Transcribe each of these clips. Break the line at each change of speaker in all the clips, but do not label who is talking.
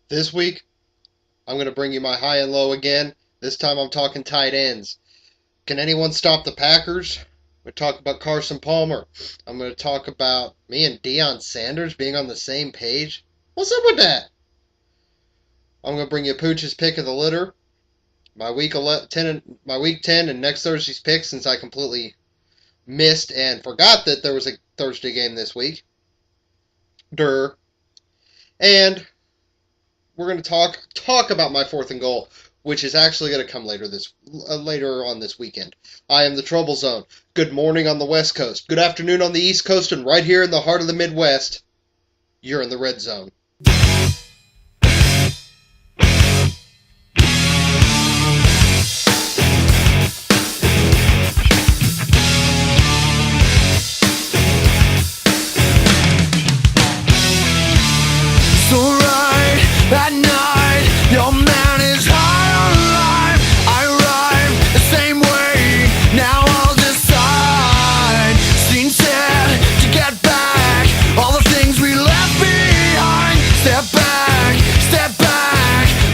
This week, I'm going to bring you my high and low again. This time I'm talking tight ends. Can anyone stop the Packers? I'm going to talk about Carson Palmer. I'm going to talk about me and Deion Sanders being on the same page. What's up with that? I'm going to bring you Pooch's pick of the litter. My week 10 and next Thursday's pick, since I completely missed and forgot that there was a Thursday game this week. And we're going to talk about my fourth and goal, which is actually going to come later on this weekend. I am the Trubl Zone. Good morning on the West Coast. Good afternoon on the East Coast, and right here in the heart of the Midwest, you're in the Red Zone.
At night, your man is high on life. I rhyme the same way. Now I'll decide. Seen said to get back all the things we left behind. Step back,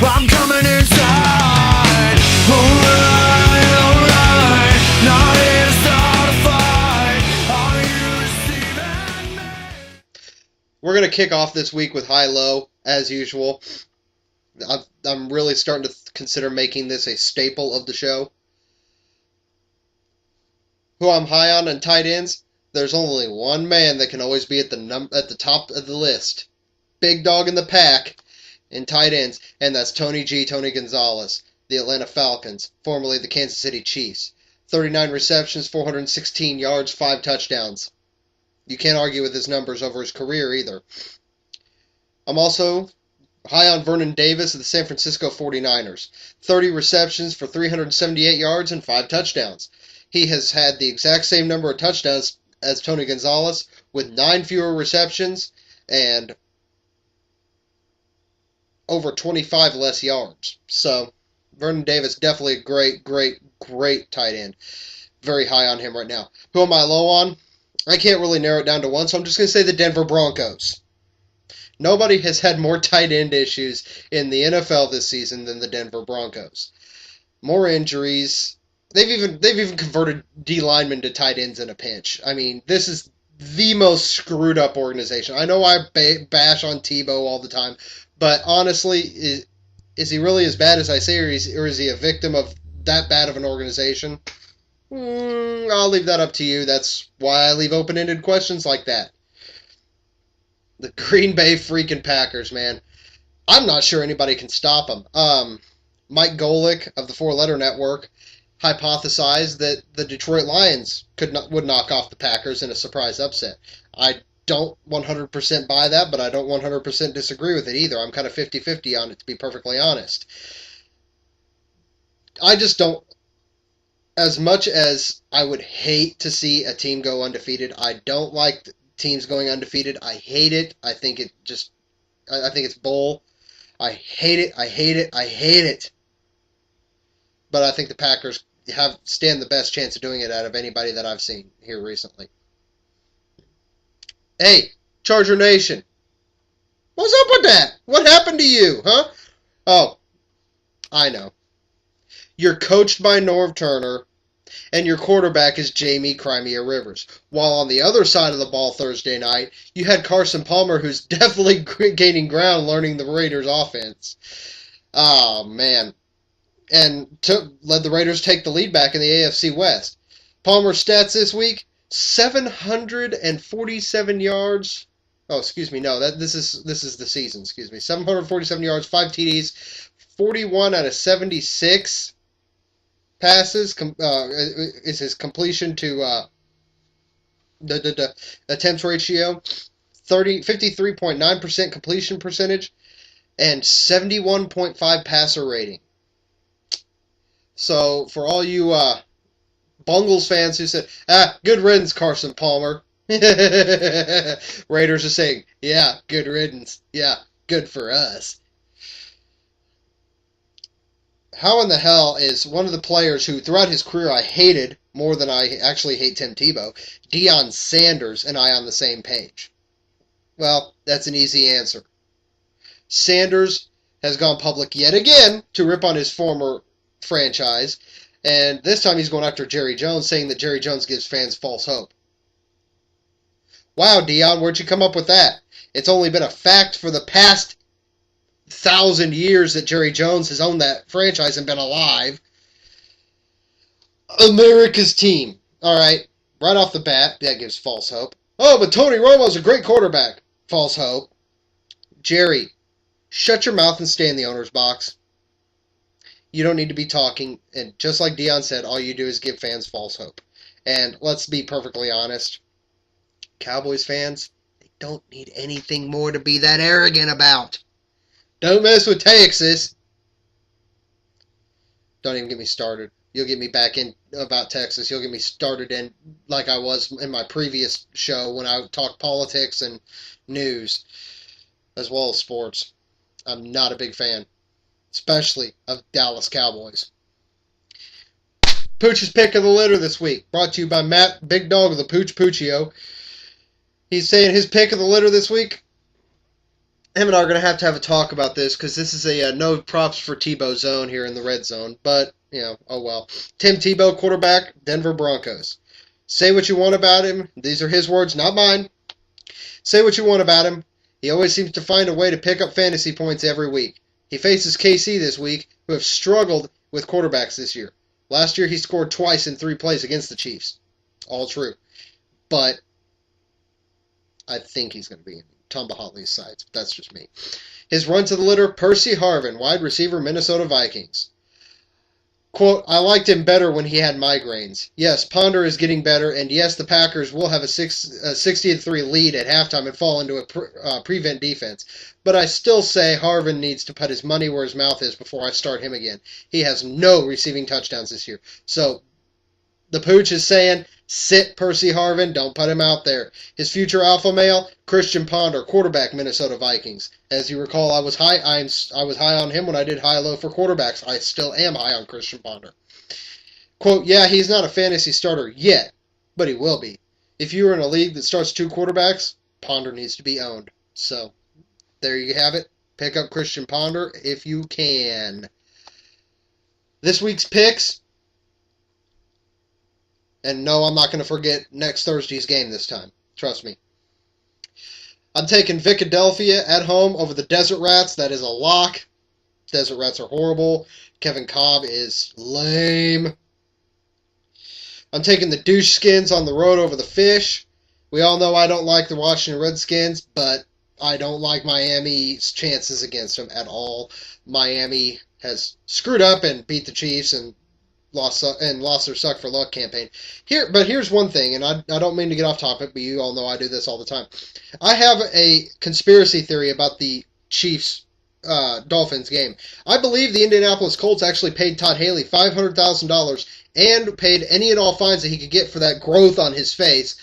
I'm coming inside. Alright, not here to start a fight. Are you receiving me?
We're going to kick off this week with high-low, as usual. I'm really starting to consider making this a staple of the show. Who I'm high on tight ends, there's only one man that can always be at the top of the list. Big dog in the pack in tight ends, and that's Tony Gonzalez, the Atlanta Falcons, formerly the Kansas City Chiefs. 39 receptions, 416 yards, 5 touchdowns. You can't argue with his numbers over his career either. I'm also high on Vernon Davis of the San Francisco 49ers. 30 receptions for 378 yards and 5 touchdowns. He has had the exact same number of touchdowns as Tony Gonzalez, with 9 fewer receptions and over 25 less yards. So, Vernon Davis, definitely a great tight end. Very high on him right now. Who am I low on? I can't really narrow it down to one, so I'm just going to say the Denver Broncos. Nobody has had more tight end issues in the NFL this season than the Denver Broncos. More injuries. They've even converted D linemen to tight ends in a pinch. I mean, this is the most screwed up organization. I know I bash on Tebow all the time, but honestly, is he really as bad as I say, or is he a victim of that bad of an organization? I'll leave that up to you. That's why I leave open-ended questions like that. The Green Bay freaking Packers, man. I'm not sure anybody can stop them. Mike Golick of the Four Letter Network hypothesized that the Detroit Lions would knock off the Packers in a surprise upset. I don't 100% buy that, but I don't 100% disagree with it either. I'm kind of 50-50 on it, to be perfectly honest. I just don't, as much as I would hate to see a team go undefeated, I don't like teams going undefeated. I hate it. I think it's bull. I hate it. But I think the Packers stand the best chance of doing it out of anybody that I've seen here recently. Hey, Charger Nation. What's up with that? What happened to you, huh? Oh, I know. You're coached by Norv Turner, and your quarterback is Jamie Crimea Rivers. While on the other side of the ball Thursday night, you had Carson Palmer, who's definitely gaining ground learning the Raiders' offense. Oh, man. And led the Raiders take the lead back in the AFC West. Palmer's stats this week, 747 yards. Oh, excuse me, no, this is the season, 747 yards, 5 TDs, 41 out of 76 passes is his completion to the attempts ratio, 53.9% completion percentage, and 71.5 passer rating. So for all you Bungles fans who said, good riddance, Carson Palmer. Raiders are saying, yeah, good riddance. Yeah, good for us. How in the hell is one of the players who throughout his career I hated more than I actually hate Tim Tebow, Deion Sanders, and I on the same page? Well, that's an easy answer. Sanders has gone public yet again to rip on his former franchise, and this time he's going after Jerry Jones, saying that Jerry Jones gives fans false hope. Wow, Dion, where'd you come up with that? It's only been a fact for the past 1,000 years that Jerry Jones has owned that franchise and been alive. America's team. All right, right off the bat, that gives false hope. Oh, but Tony Romo's a great quarterback. False hope. Jerry, shut your mouth and stay in the owner's box. You don't need to be talking. And just like Dion said, all you do is give fans false hope. And let's be perfectly honest. Cowboys fans, they don't need anything more to be that arrogant about. Don't mess with Texas. Don't even get me started. You'll get me back in about Texas. You'll get me started in like I was in my previous show when I talked politics and news, as well as sports. I'm not a big fan, especially of Dallas Cowboys. Pooch's pick of the litter this week, brought to you by Matt, Big Dog of the Pooch Poochio. He's saying his pick of the litter this week. Him and I are going to have a talk about this because this is a no props for Trubl Zone here in the red zone. But, oh well. Tim Tebow, quarterback, Denver Broncos. Say what you want about him. These are his words, not mine. Say what you want about him. He always seems to find a way to pick up fantasy points every week. He faces KC this week, who have struggled with quarterbacks this year. Last year he scored twice in 3 plays against the Chiefs. All true. But I think he's going to be in Tom Bahali's sides. That's just me. His run to the litter, Percy Harvin, wide receiver, Minnesota Vikings. Quote, I liked him better when he had migraines. Yes, Ponder is getting better, and yes, the Packers will have a 60-3 lead at halftime and fall into a prevent defense. But I still say Harvin needs to put his money where his mouth is before I start him again. He has no receiving touchdowns this year. So the Pooch is saying, sit Percy Harvin, don't put him out there. His future alpha male, Christian Ponder, quarterback, Minnesota Vikings. As you recall, I was high on him when I did high-low for quarterbacks. I still am high on Christian Ponder. Quote, yeah, he's not a fantasy starter yet, but he will be. If you are in a league that starts 2 quarterbacks, Ponder needs to be owned. So, there you have it. Pick up Christian Ponder if you can. This week's picks. And no, I'm not going to forget next Thursday's game this time. Trust me. I'm taking Philadelphia at home over the Desert Rats. That is a lock. Desert Rats are horrible. Kevin Cobb is lame. I'm taking the Douche Skins on the road over the Fish. We all know I don't like the Washington Redskins, but I don't like Miami's chances against them at all. Miami has screwed up and beat the Chiefs and lost their suck for luck campaign. But here's one thing, and I don't mean to get off topic, but you all know I do this all the time. I have a conspiracy theory about the Chiefs Dolphins game. I believe the Indianapolis Colts actually paid Todd Haley $500,000 and paid any and all fines that he could get for that growth on his face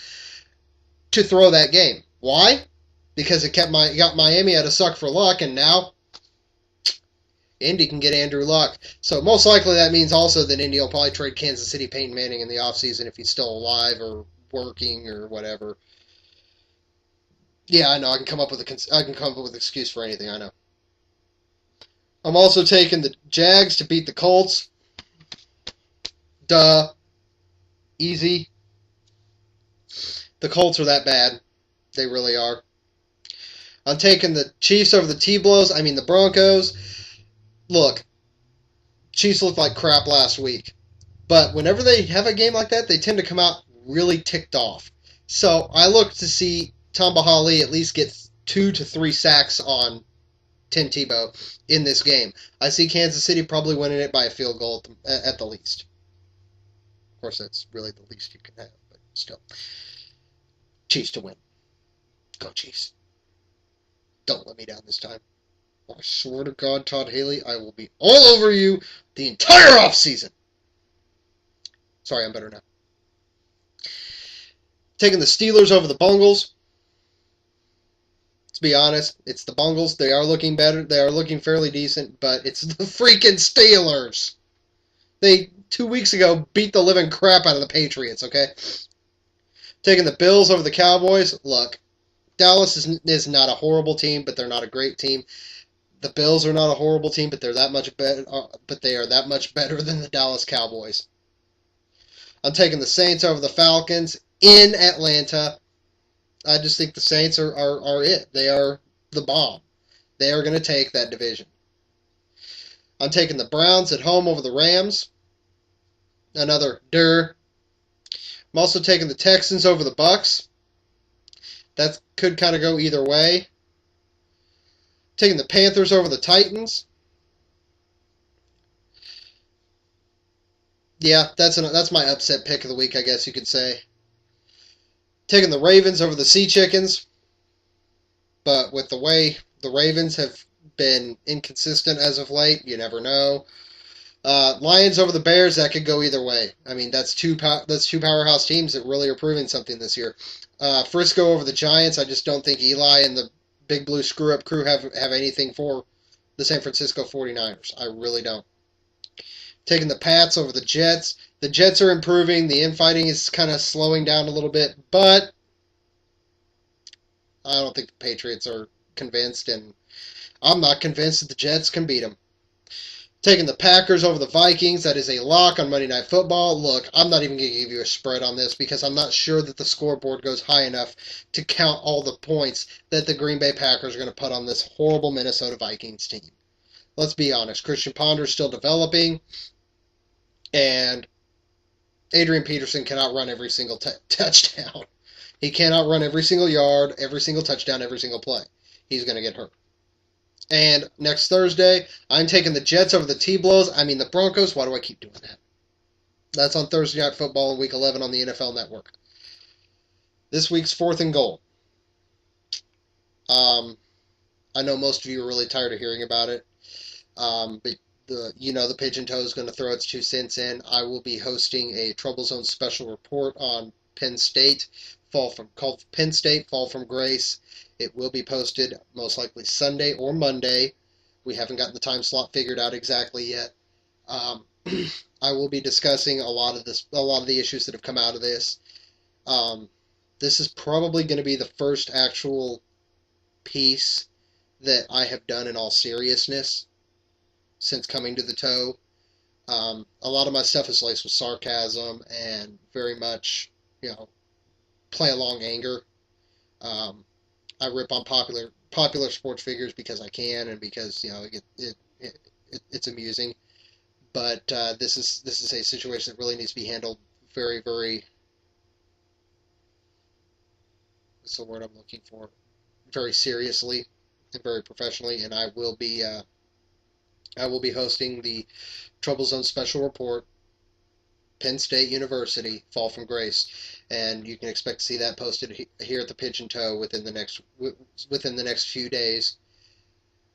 to throw that game. Why? Because it got Miami out of suck for luck, and now Indy can get Andrew Luck. So most likely that means also that Indy will probably trade Kansas City Peyton Manning in the offseason if he's still alive or working or whatever. Yeah, I know. I can come up with an excuse for anything. I know. I'm also taking the Jags to beat the Colts. Duh. Easy. The Colts are that bad. They really are. I'm taking the Chiefs over the Broncos. Look, Chiefs looked like crap last week. But whenever they have a game like that, they tend to come out really ticked off. So I look to see Tom Bahali at least get 2 to 3 sacks on Tim Tebow in this game. I see Kansas City probably winning it by a field goal at the least. Of course, that's really the least you can have, but still. Chiefs to win. Go Chiefs. Don't let me down this time. I swear to God, Todd Haley, I will be all over you the entire offseason. Sorry, I'm better now. Taking the Steelers over the Bungles. Let's be honest, it's the Bungles. They are looking better. They are looking fairly decent, but it's the freaking Steelers. They, 2 weeks ago, beat the living crap out of the Patriots, okay? Taking the Bills over the Cowboys. Look, Dallas is not a horrible team, but they're not a great team. The Bills are not a horrible team, but they're that much better. But they are that much better than the Dallas Cowboys. I'm taking the Saints over the Falcons in Atlanta. I just think the Saints are it. They are the bomb. They are going to take that division. I'm taking the Browns at home over the Rams. Another I'm also taking the Texans over the Bucks. That could kind of go either way. Taking the Panthers over the Titans. Yeah, that's my upset pick of the week, I guess you could say. Taking the Ravens over the Sea Chickens. But with the way the Ravens have been inconsistent as of late, you never know. Lions over the Bears, that could go either way. I mean, that's two powerhouse teams that really are proving something this year. Frisco over the Giants, I just don't think Eli and the Big Blue screw-up crew have anything for the San Francisco 49ers. I really don't. Taking the Pats over the Jets. The Jets are improving. The infighting is kind of slowing down a little bit, but I don't think the Patriots are convinced, and I'm not convinced that the Jets can beat them. Taking the Packers over the Vikings. That is a lock on Monday Night Football. Look, I'm not even going to give you a spread on this because I'm not sure that the scoreboard goes high enough to count all the points that the Green Bay Packers are going to put on this horrible Minnesota Vikings team. Let's be honest. Christian Ponder is still developing, and Adrian Peterson cannot run every single touchdown. He cannot run every single yard, every single touchdown, every single play. He's going to get hurt. And next Thursday, I'm taking the Jets over the the Broncos. Why do I keep doing that? That's on Thursday Night Football in Week 11 on the NFL Network. This week's 4th and goal. I know most of you are really tired of hearing about it. But the Pigeon Toe is going to throw its 2 cents in. I will be hosting a Trubl Zone special report on Penn State, called Penn State Fall from Grace. It will be posted most likely Sunday or Monday. We haven't gotten the time slot figured out exactly yet. I will be discussing a lot of the issues that have come out of this. This is probably going to be the first actual piece that I have done in all seriousness since coming to the Toe. A lot of my stuff is laced with sarcasm and very much, play along anger. I rip on popular sports figures because I can and because it's amusing. But this is a situation that really needs to be handled very, very. What's the word I'm looking for? Very seriously and very professionally, and I will be hosting the Trubl Zone special report, Penn State University, Fall from Grace, and you can expect to see that posted here at the Pigeon Toe within the next few days.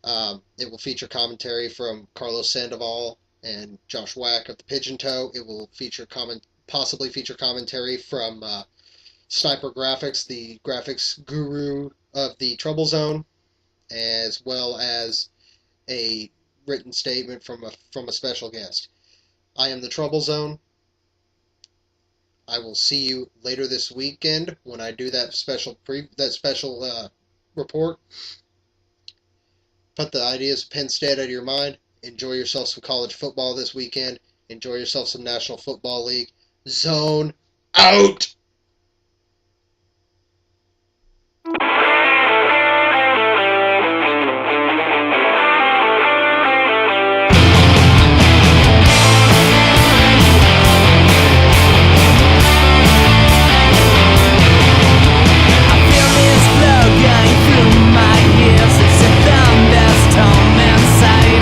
It will feature commentary from Carlos Sandoval and Josh Wack of the Pigeon Toe. It will possibly feature commentary from Sniper Graphics, the graphics guru of the Trubl Zone, as well as a written statement from a special guest. I am the Trubl Zone. I will see you later this weekend when I do that special report. Put the ideas of Penn State out of your mind. Enjoy yourself some college football this weekend. Enjoy yourself some National Football League. Zone out!